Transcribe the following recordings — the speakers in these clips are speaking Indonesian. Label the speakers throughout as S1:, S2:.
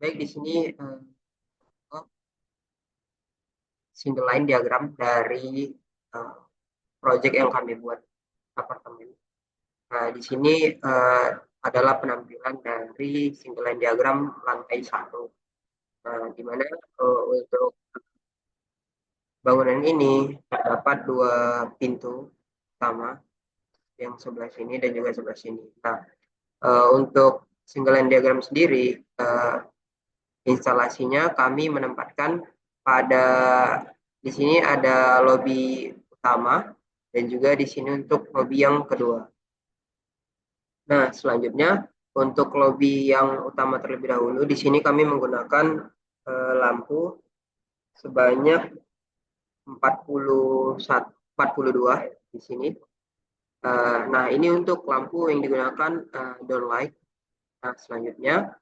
S1: Baik, di sini single line diagram dari eh, project yang kami buat apartemen. Nah, di sini adalah penampilan dari single line diagram lantai satu. Nah, di mana untuk bangunan ini terdapat dua pintu utama yang sebelah sini dan juga sebelah sini. Nah, untuk single line diagram sendiri, instalasinya kami menempatkan pada di sini ada lobi utama dan juga di sini untuk lobi yang kedua. Nah, selanjutnya untuk lobi yang utama terlebih dahulu, di sini kami menggunakan lampu sebanyak 41, 42 di sini. Nah, ini untuk lampu yang digunakan downlight. Nah, selanjutnya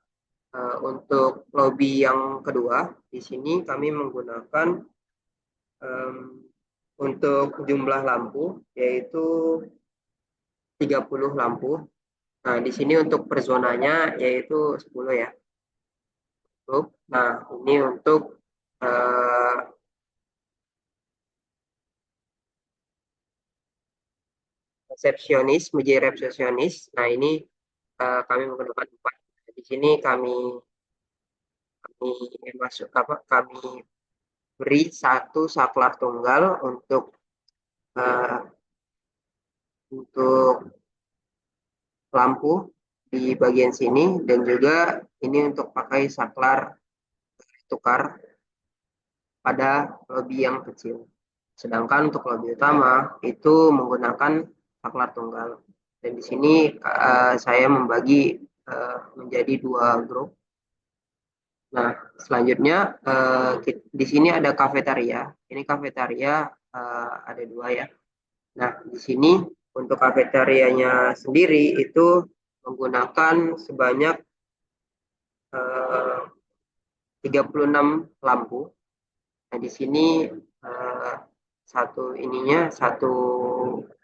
S1: untuk lobi yang kedua, di sini kami menggunakan um, untuk jumlah lampu yaitu 30 lampu. Nah, di sini untuk per zonanya yaitu 10 ya. Nah, ini untuk uh, resepsionis, meja resepsionis. Nah, ini kami menggunakan 4. Di sini kami masuk apa? Kami beri satu saklar tunggal uh, untuk lampu di bagian sini dan juga ini untuk pakai saklar tukar pada lobi yang kecil. Sedangkan untuk lobi utama itu menggunakan saklar tunggal. Dan di sini saya membagi menjadi 2 grup. Nah, selanjutnya di sini ada kafetaria. Ini kafetaria ada 2 ya. Nah, di sini untuk kafetarianya sendiri itu menggunakan sebanyak 36 lampu. Nah, di sini satu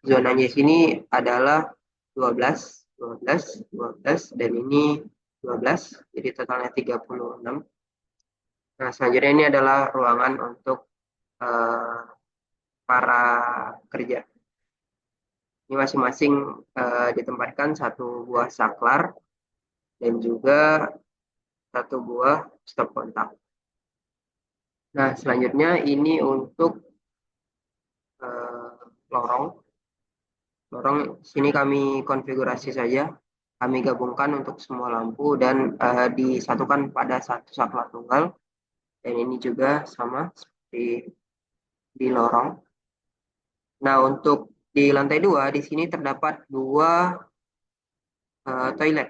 S1: zonanya sini adalah 12, 12, 12 dan ini 12, jadi totalnya 36. Nah, selanjutnya ini adalah ruangan untuk uh, para kerja. Ini masing-masing ditempatkan satu buah saklar dan juga satu buah stop kontak. Nah, selanjutnya ini untuk lorong. Lorong sini kami konfigurasi saja. Kami gabungkan untuk semua lampu dan disatukan pada satu saklar tunggal. Dan ini juga sama seperti di lorong. Nah, untuk di lantai 2 di sini terdapat 2 toilet.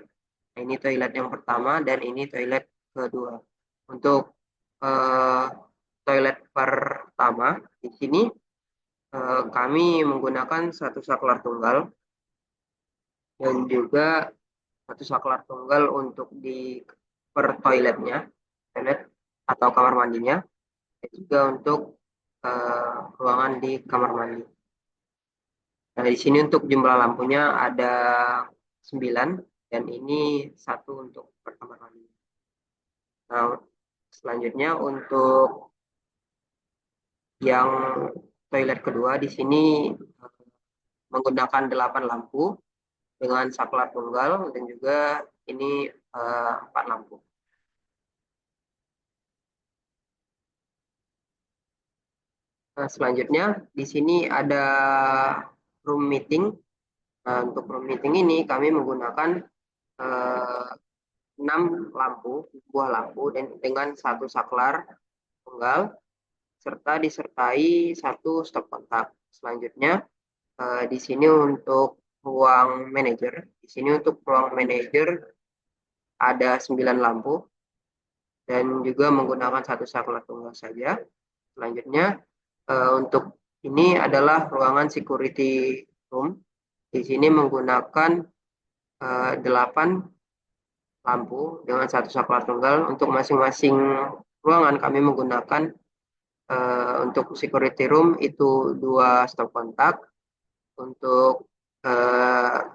S1: Nah, ini toilet yang pertama dan ini toilet kedua. Untuk uh, toilet pertama di sini kami menggunakan satu saklar tunggal dan juga satu saklar tunggal untuk di per toiletnya, toilet atau kamar mandinya, dan juga untuk ruangan di kamar mandi. Nah, di sini untuk jumlah lampunya ada 9 dan ini satu untuk per kamar mandi. Nah, selanjutnya untuk yang toilet kedua di sini menggunakan 8 lampu dengan saklar tunggal dan juga ini 4 lampu. Nah, selanjutnya di sini ada room meeting. Nah, untuk room meeting ini kami menggunakan eh, 6 lampu, buah lampu dan dengan satu saklar tunggal serta disertai satu stop kontak. Selanjutnya di sini untuk ruang manajer. Di sini untuk ruang manajer ada 9 lampu dan juga menggunakan satu saklar tunggal saja. Selanjutnya untuk ini adalah ruangan security room. Di sini menggunakan 8 lampu dengan satu saklar tunggal. Untuk masing-masing ruangan kami menggunakan untuk security room itu 2 stop kontak. Untuk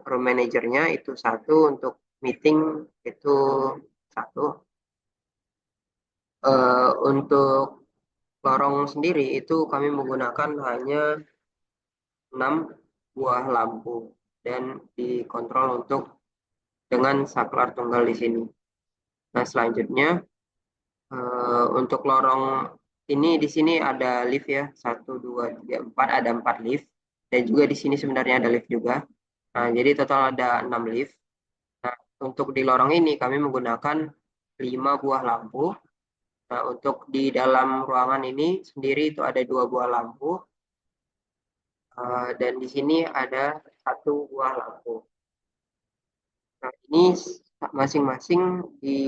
S1: room manajernya itu 1, untuk meeting itu 1. Untuk lorong sendiri itu kami menggunakan hanya 6 buah lampu dan dikontrol untuk dengan saklar tunggal di sini. Nah, selanjutnya untuk lorong ini di sini ada lift ya, satu, dua, tiga, empat, ada 4 lift. Dan juga di sini sebenarnya ada lift juga. Nah, jadi total ada 6 lift. Nah, untuk di lorong ini kami menggunakan 5 buah lampu. Nah, untuk di dalam ruangan ini sendiri itu ada 2 buah lampu. Dan di sini ada 1 buah lampu. Nah, ini masing-masing di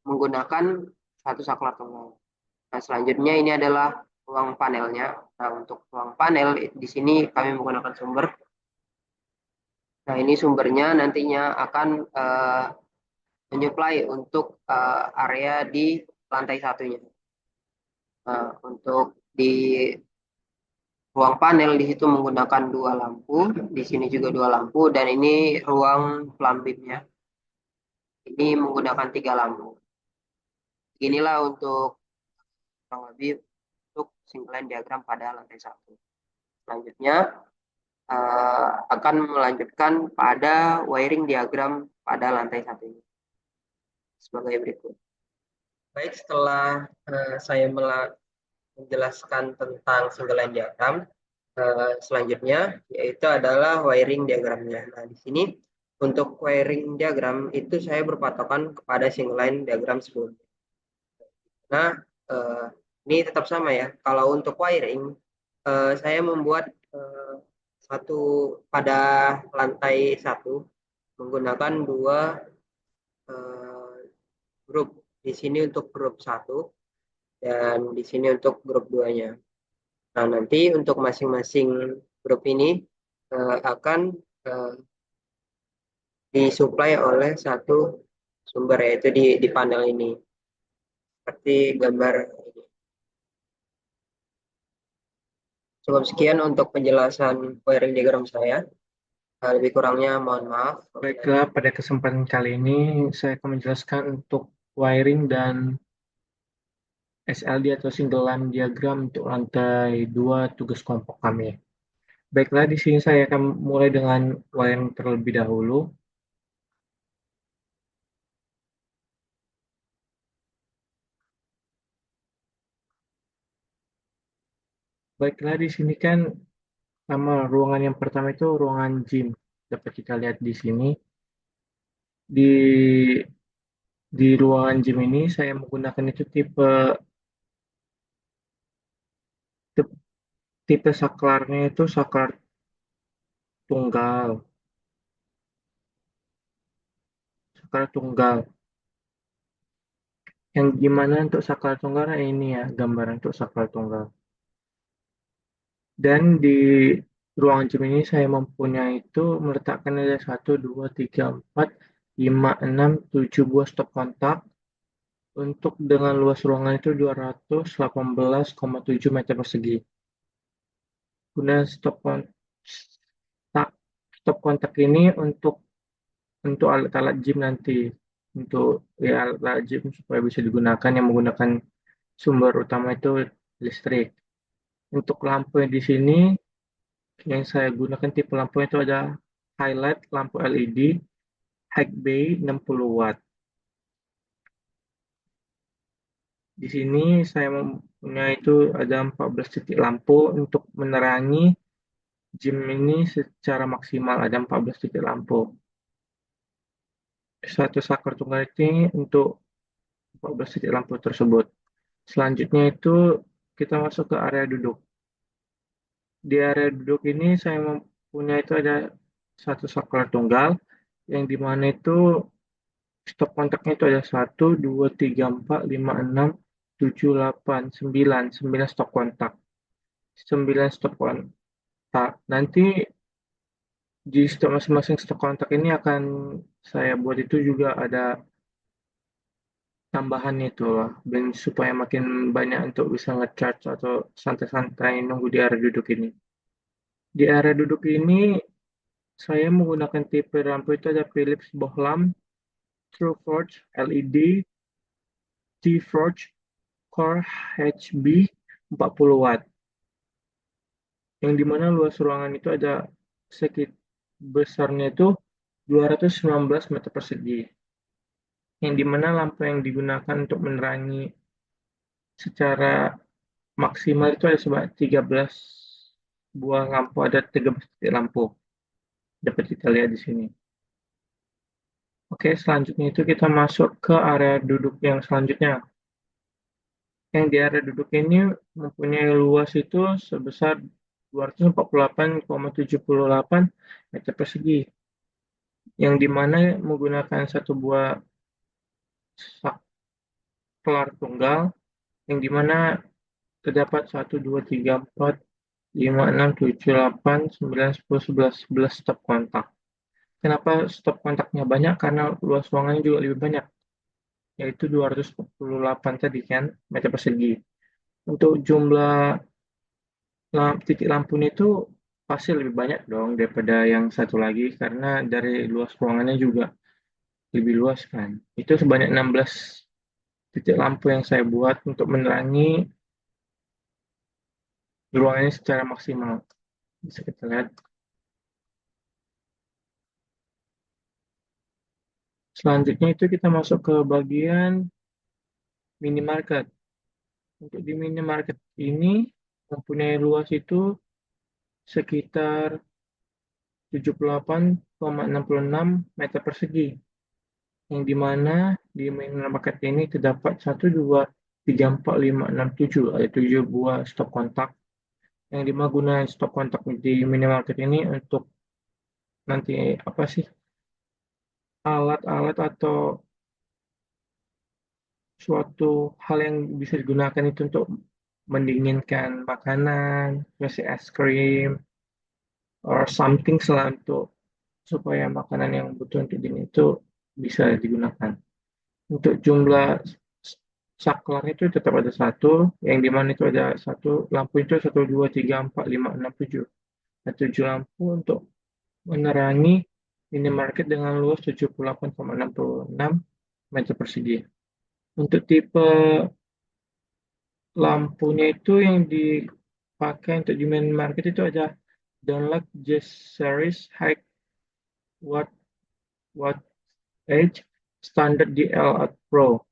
S1: menggunakan satu saklar tunggal. Nah, selanjutnya ini adalah ruang panelnya. Nah, untuk ruang panel di sini kami menggunakan sumber. Nah, ini sumbernya nantinya akan menyuplai untuk area di lantai satunya. Nah, untuk di ruang panel di situ menggunakan 2 lampu, di sini juga 2 lampu, dan ini ruang pelampitnya. Ini menggunakan 3 lampu. Inilah untuk kurang lebih untuk single line diagram pada lantai satu. Selanjutnya akan melanjutkan pada wiring diagram pada lantai satu ini sebagai berikut. Baik, setelah saya menjelaskan tentang single line diagram, selanjutnya yaitu adalah wiring diagramnya. Nah, di sini untuk wiring diagram itu saya berpatokan kepada single line diagram sebelumnya. Nah, ini tetap sama ya. Kalau untuk wiring, saya membuat satu pada lantai satu menggunakan 2 grup. Di sini untuk grup satu dan di sini untuk grup 2-nya. Nah, nanti untuk masing-masing grup ini akan uh, disuplai oleh satu sumber, yaitu di panel ini. Seperti gambar ini. Cukup sekian untuk penjelasan wiring diagram saya. Lebih kurangnya mohon maaf.
S2: Baiklah, pada kesempatan kali ini saya akan menjelaskan untuk wiring dan SLD atau single line diagram untuk lantai 2 tugas kelompok kami. Baiklah, di sini saya akan mulai dengan wiring terlebih dahulu. Baiklah, di sini kan sama ruangan yang pertama itu ruangan gym. Dapat kita lihat di sini. Di ruangan gym ini saya menggunakan itu tipe, tipe saklarnya itu saklar tunggal. Saklar tunggal. Yang gimana untuk saklar tunggal? Nah, ini ya gambaran untuk saklar tunggal. Dan di ruang gym ini saya mempunyai itu meletakkan ada 1, 2, 3, 4, 5, 6, 7 buah stop kontak untuk dengan luas ruangan itu 218,7 meter persegi. Guna stop kontak ini untuk alat-alat gym nanti, untuk ya alat-alat gym supaya bisa digunakan yang menggunakan sumber utama itu listrik. Untuk lampu yang di sini yang saya gunakan tipe lampu itu ada highlight lampu LED high bay 60 watt. Di sini saya mempunyai itu ada 14 titik lampu untuk menerangi gym ini secara maksimal, ada 14 titik lampu. Satu saklar tunggal ini untuk 14 titik lampu tersebut. Selanjutnya itu kita masuk ke area duduk. Di area duduk ini saya mempunyai itu ada satu saklar tunggal yang dimana itu stop kontaknya itu ada 1, 2, 3, 4, 5, 6, 7, 8, 9. 9 stop kontak. 9 stop kontak. Nanti di stop masing-masing stop kontak ini akan saya buat itu juga ada tambahan itu loh, dan supaya makin banyak untuk bisa ngecharge atau santai-santai nunggu di area duduk ini. Di area duduk ini saya menggunakan tipe lampu itu ada Philips Bohlam True Forge LED T-Forge Core HB 40 watt, yang dimana luas ruangan itu ada sekitar besarnya itu 219 meter persegi, yang dimana lampu yang digunakan untuk menerangi secara maksimal itu ada sebanyak 13 buah lampu, ada 13 titik lampu, dapat kita lihat di sini. Oke, selanjutnya itu kita masuk ke area duduk yang selanjutnya. Yang di area duduk ini mempunyai luas itu sebesar 248,78 meter persegi, yang dimana menggunakan satu buah saklar tunggal, yang dimana terdapat 1, 2, 3, 4, 5, 6, 7, 8, 9, 10, 11 stop kontak. Kenapa stop kontaknya banyak? Karena luas ruangannya juga lebih banyak, yaitu 248 tadi kan, meter persegi. Untuk jumlah titik lampunya itu pasti lebih banyak dong daripada yang satu lagi, karena dari luas ruangannya juga lebih luas kan. Itu sebanyak 16 titik lampu yang saya buat untuk menerangi ruangannya secara maksimal. Bisa kita lihat. Selanjutnya itu kita masuk ke bagian minimarket. Untuk di minimarket ini mempunyai luas itu sekitar 78,66 meter persegi, yang dimana di minimarket ini terdapat 1, 2, 3, 4, 5, 6, 7, ada 7 buah stop kontak, yang dimana guna stop kontak di minimarket ini untuk nanti apa sih, alat-alat atau suatu hal yang bisa digunakan itu untuk mendinginkan makanan, misalnya es krim, or something selain untuk supaya makanan yang butuh untuk dingin itu bisa digunakan. Untuk jumlah saklar itu tetap ada satu, yang dimana itu ada satu lampu itu 1, 2, 3, 4, 5, 6, 7. Ada 7 lampu untuk menerangi minimarket dengan luas 78,66 meter persegi. Untuk tipe lampunya itu yang dipakai untuk di minimarket itu ada Dunlop J Series High Watt Wattage Standard DL Pro.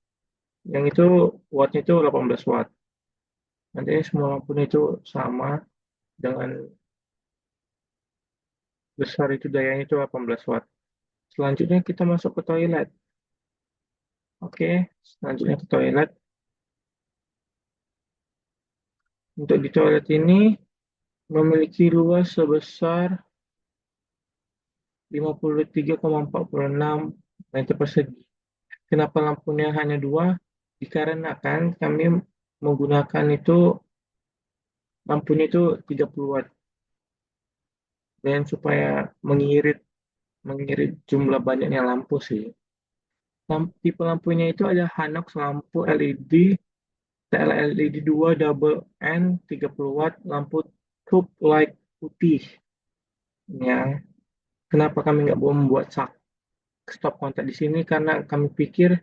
S2: Yang itu wattnya itu 18 watt. Nanti semua lampunya itu sama dengan besar itu dayanya itu 18 watt. Selanjutnya kita masuk ke toilet. Oke, selanjutnya ke toilet. Untuk di toilet ini memiliki luas sebesar 53,46 meter persegi. Kenapa lampunya hanya dua? Dikarenakan kami menggunakan itu lampunya itu 30 watt, dan supaya mengirit mengirit jumlah banyaknya lampu sih. Tipe lampunya itu ada Hanox lampu LED TLED 2 double N 30 watt, lampu tube light putih. Ya, kenapa kami nggak mau membuat stop kontak di sini? Karena kami pikir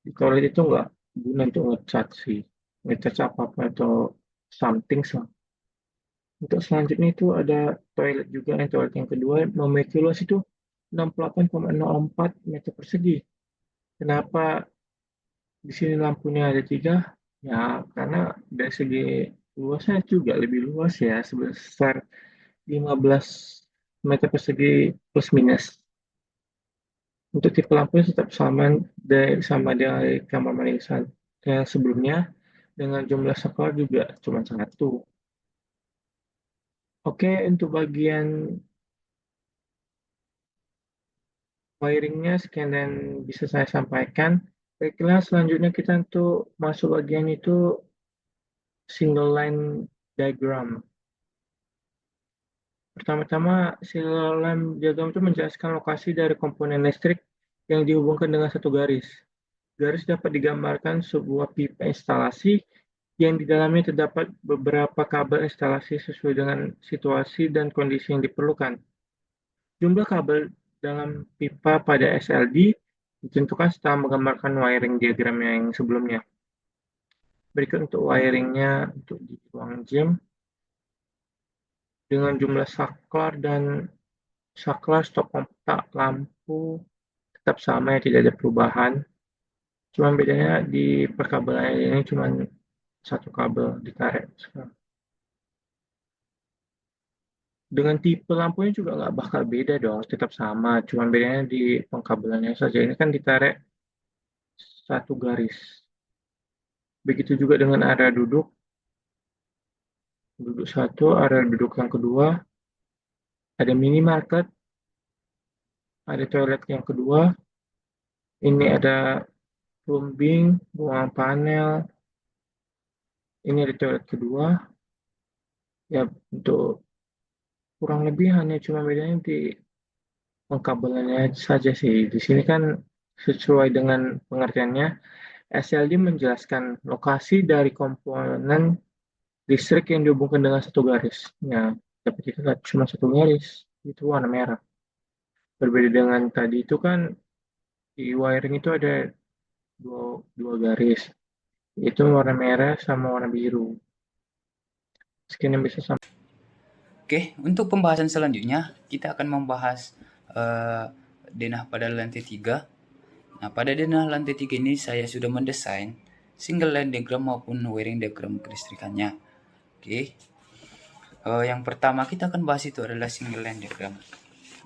S2: di toilet itu nggak guna untuk ngecat sih, ngecat apa-apa atau something lah. Untuk selanjutnya itu ada toilet juga, yang toilet yang kedua memiliki luas itu 68,04 meter persegi. Kenapa di sini lampunya ada tiga? Ya, karena dari segi luasnya juga lebih luas ya, sebesar 15 meter persegi plus minus. Untuk tipe lampunya tetap sama dari kamar mandi yang sebelumnya, dengan jumlah saklar juga cuma satu. Oke, untuk bagian wiringnya sekian dan bisa saya sampaikan. Baiklah, selanjutnya kita untuk masuk bagian itu single line diagram. Pertama-tama, single line diagram itu menjelaskan lokasi dari komponen listrik yang dihubungkan dengan satu garis. Garis dapat digambarkan sebuah pipa instalasi yang di dalamnya terdapat beberapa kabel instalasi sesuai dengan situasi dan kondisi yang diperlukan. Jumlah kabel dalam pipa pada SLD ditentukan setelah menggambarkan wiring diagram yang sebelumnya. Berikut untuk wiringnya untuk di ruang gym dengan jumlah saklar, stop kontak, lampu tetap sama ya, tidak ada perubahan. Cuma bedanya di perkabelan ini cuma satu kabel ditarik. Dengan tipe lampunya juga nggak bakal beda dong, tetap sama. Cuma bedanya di pengkabelannya saja. Ini kan ditarik satu garis. Begitu juga dengan area duduk. Duduk satu, area duduk yang kedua. Ada minimarket, ada toilet yang kedua. Ini ada plumbing, ruang panel. Ini ada toilet kedua. Ya, untuk kurang lebih hanya cuma bedanya di pengkabelannya saja sih. Di sini kan sesuai dengan pengertiannya, SLD menjelaskan lokasi dari komponen listrik yang dihubungkan dengan satu garis. Ya, tapi kita lihat cuma satu garis, itu warna merah. Berbeda dengan tadi itu kan di wiring itu ada dua garis, itu warna merah sama warna biru. Sekian yang bisa sampai.
S3: Oke, untuk pembahasan selanjutnya kita akan membahas denah pada lantai 3. Nah, pada denah lantai 3 ini saya sudah mendesain single line diagram maupun wiring diagram kelistrikannya. Oke. Yang pertama kita akan bahas itu adalah single line diagram.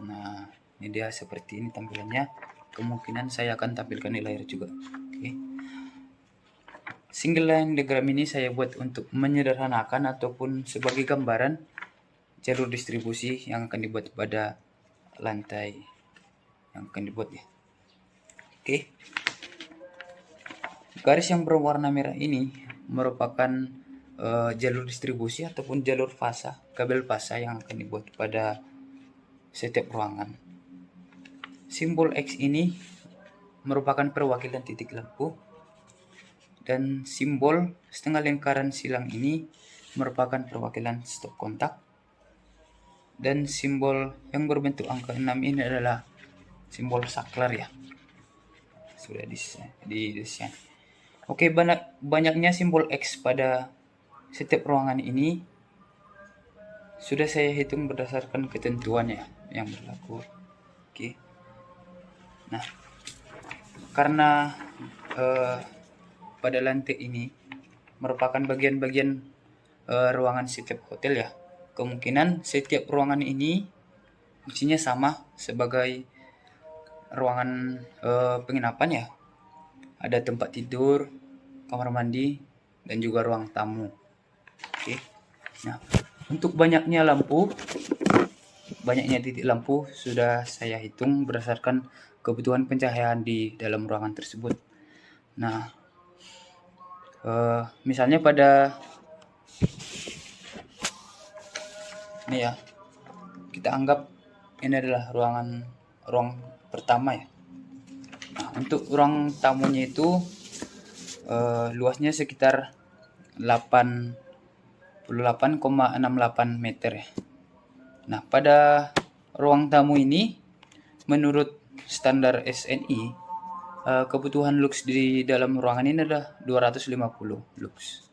S3: Nah, ini dia seperti ini tampilannya. Kemungkinan saya akan tampilkan di layar juga. Oke. Single line diagram ini saya buat untuk menyederhanakan ataupun sebagai gambaran jalur distribusi yang akan dibuat pada lantai yang akan dibuat ya. Oke. Garis yang berwarna merah ini merupakan jalur distribusi ataupun jalur fasa, kabel fasa yang akan dibuat pada setiap ruangan. Simbol X ini merupakan perwakilan titik lampu dan simbol setengah lingkaran silang ini merupakan perwakilan stop kontak. Dan simbol yang berbentuk angka 6 ini adalah simbol saklar ya. Sudah didesain. Oke, banyaknya simbol X pada setiap ruangan ini sudah saya hitung berdasarkan ketentuannya yang berlaku. Oke. Nah, karena pada lantai ini merupakan bagian-bagian ruangan setiap hotel ya. Kemungkinan setiap ruangan ini fungsinya sama sebagai ruangan penginapan ya. Ada tempat tidur, kamar mandi, dan juga ruang tamu. Oke. Nah, untuk banyaknya titik lampu sudah saya hitung berdasarkan kebutuhan pencahayaan di dalam ruangan tersebut. Nah, misalnya pada ini ya, kita anggap ini adalah ruang pertama ya. Nah, untuk ruang tamunya itu luasnya sekitar 88,68 meter ya. Nah, pada ruang tamu ini menurut standar SNI kebutuhan lux di dalam ruangan ini adalah 250 lux.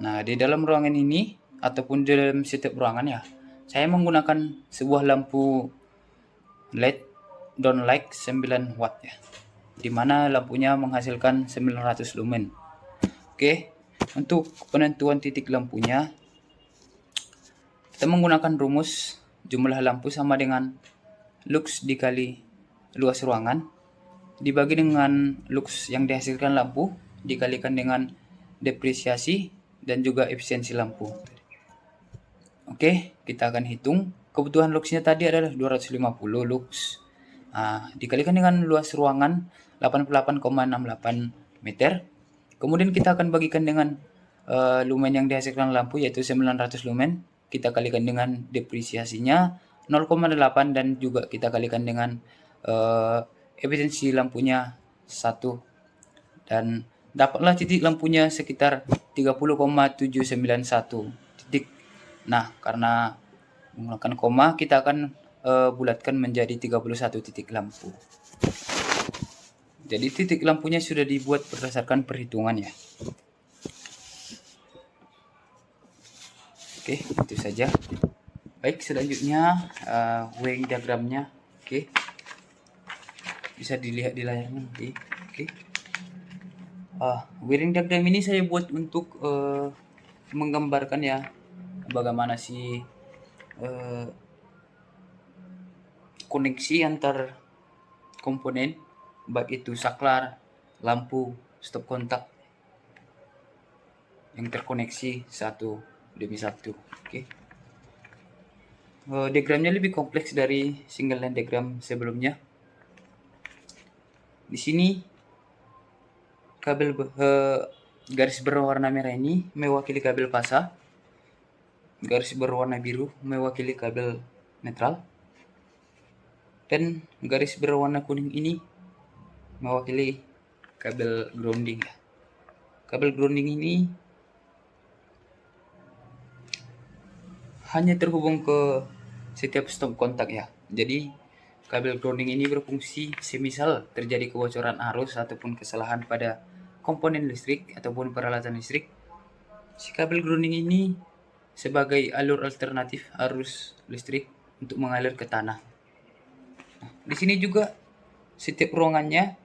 S3: Nah, di dalam ruangan ini ataupun di dalam setiap ruangan ya, saya menggunakan sebuah lampu LED downlight 9 watt ya, di mana lampunya menghasilkan 900 lumen. Oke, untuk penentuan titik lampunya kita menggunakan rumus jumlah lampu sama dengan lux dikali luas ruangan dibagi dengan lux yang dihasilkan lampu dikalikan dengan depresiasi dan juga efisiensi lampu. Oke, kita akan hitung. Kebutuhan luxnya tadi adalah 250 lux. Dikalikan dengan luas ruangan 88,68 meter. Kemudian kita akan bagikan dengan lumen yang dihasilkan lampu yaitu 900 lumen. Kita kalikan dengan depresiasinya 0,8 dan juga kita kalikan dengan efisiensi lampunya 1 dan dapatlah titik lampunya sekitar 30,791 titik. Nah, karena menggunakan koma kita akan bulatkan menjadi 31 titik lampu. Jadi titik lampunya sudah dibuat berdasarkan perhitungan ya. Oke, itu saja. Baik, selanjutnya wiring diagramnya. Oke, bisa dilihat di layarnya nanti. Oke. Wiring diagram ini saya buat untuk menggambarkan ya bagaimana sih koneksi antar komponen, baik itu saklar, lampu, stop kontak yang terkoneksi satu demi satu. Oke. Diagramnya lebih kompleks dari single line diagram sebelumnya. Di sini kabel garis berwarna merah ini mewakili kabel fasa, garis berwarna biru mewakili kabel netral, dan garis berwarna kuning ini mewakili kabel grounding. Kabel grounding ini hanya terhubung ke setiap stop kontak ya. Jadi kabel grounding ini berfungsi semisal terjadi kebocoran arus ataupun kesalahan pada komponen listrik ataupun peralatan listrik. Si kabel grounding ini sebagai alur alternatif arus listrik untuk mengalir ke tanah. Nah, di sini juga setiap ruangannya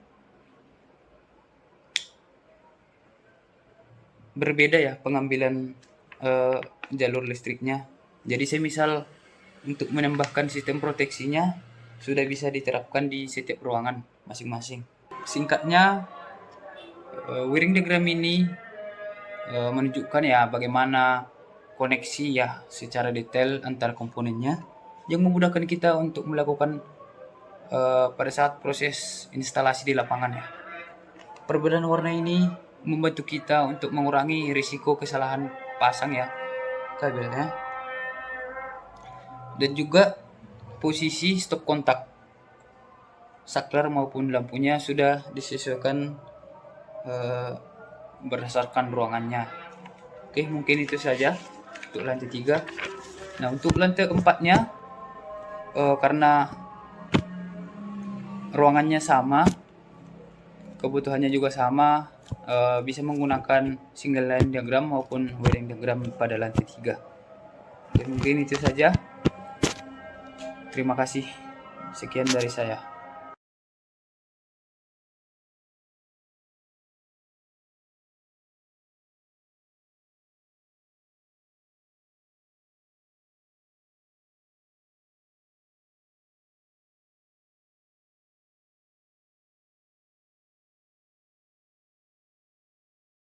S3: berbeda ya pengambilan jalur listriknya. Jadi semisal untuk menambahkan sistem proteksinya sudah bisa diterapkan di setiap ruangan masing-masing. Singkatnya, wiring diagram ini menunjukkan ya bagaimana koneksi ya secara detail antar komponennya yang memudahkan kita untuk melakukan pada saat proses instalasi di lapangan ya. Perbedaan warna ini membantu kita untuk mengurangi risiko kesalahan pasang ya kabelnya. Dan juga posisi stop kontak saklar maupun lampunya sudah disesuaikan berdasarkan ruangannya. Oke, mungkin itu saja untuk lantai 3. Nah, untuk lantai 4-nya karena ruangannya sama, kebutuhannya juga sama, bisa menggunakan single line diagram maupun wiring diagram pada lantai 3. Oke, mungkin itu saja. Terima kasih. Sekian dari saya.